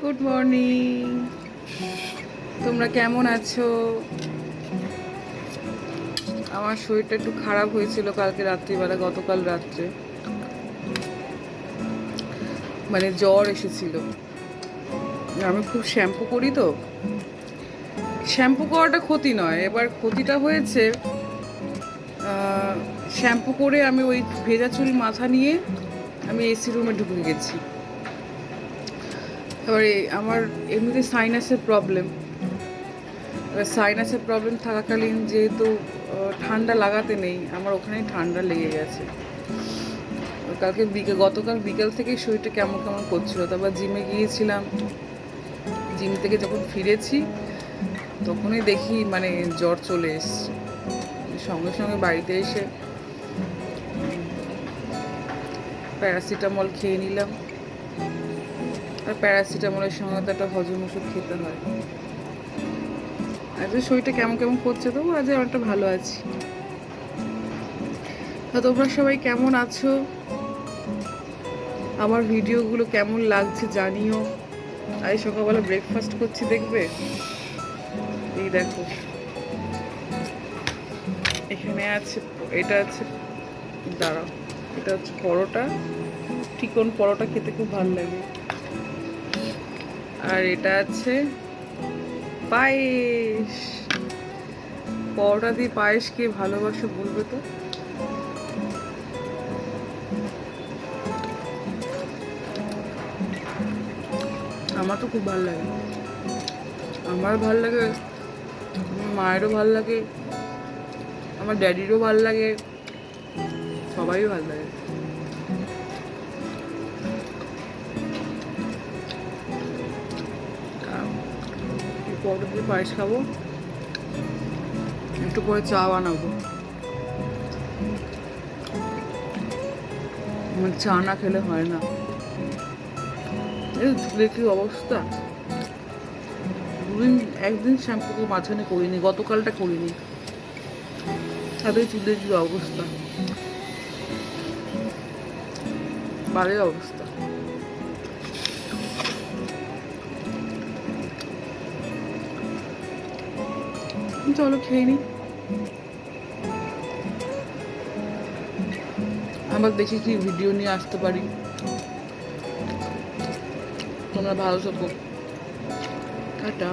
Good morning. তোমরা কেমন আছো? আমার শরীরটা একটু খারাপ হয়েছিল কালকে রাত্রিবেলা, গতকাল রাত্রে মানে জ্বর এসেছিল। আমি খুব শ্যাম্পু করি তো, শ্যাম্পু করাটা ক্ষতি নয়, এবার ক্ষতিটা হয়েছে শ্যাম্পু করে আমি ওই ভেজা চুল মাথা নিয়ে আমি এসি রুমে ঢুকে গেছি। এবারে আমার এমনিতে সাইনাসের প্রবলেম, সাইনাসের প্রবলেম থাকাকালীন যেহেতু ঠান্ডা লাগাতে নেই, আমার ওখানেই ঠান্ডা লেগে গেছে। গতকাল বিকেল থেকেই শরীরটা কেমন কেমন করছিল। তারপর জিমে গিয়েছিলাম, জিম থেকে যখন ফিরেছি তখনই দেখি মানে জ্বর চলে এসছে। সঙ্গে সঙ্গে বাড়িতে এসে প্যারাসিটামল খেয়ে নিলাম, আর প্যারাসিটামলের সঙ্গে তো একটা হজম ওষুধ খেতে হয়। আজ শরীরটা কেমন কেমন করছে, তবু আজ অনেকটা ভালো আছি। তা তোমরা সবাই কেমন আছো? আমার ভিডিওগুলো কেমন লাগছে জানিও। আজ সকালবেলা ব্রেকফাস্ট করছি, দেখবে। এই দেখো, এখানে আছে, এটা আছে, দাঁড়াও, এটা হচ্ছে পরোটা, চিকন পরোটা খেতে খুব ভালো লাগে। আর এটা আছে পায়েস। পরোটা দিয়ে পায়েস কে ভালোবাসো বলবে তো? আমার তো খুব ভালো লাগে, আমার ভালো লাগে, আমার মায়েরও ভালো লাগে, আমার ড্যাডিরও ভালো লাগে, সবাই ভালো লাগে। পরোটা দিয়ে পায়েস খাবো, একটু পরে চা বানাবো। আমার চা না খেলে হয় না। এই চুলের কি অবস্থা! একদিন শ্যাম্পুকে মাঝখানে করিনি, গতকালটা করিনি, তাদের চুলের কি অবস্থা, বাজে অবস্থা। চলো খেয়ে নি, আবার দেখি কি ভিডিও নিয়ে আসতে পারি। তোমরা ভালো থাকো, টাটা।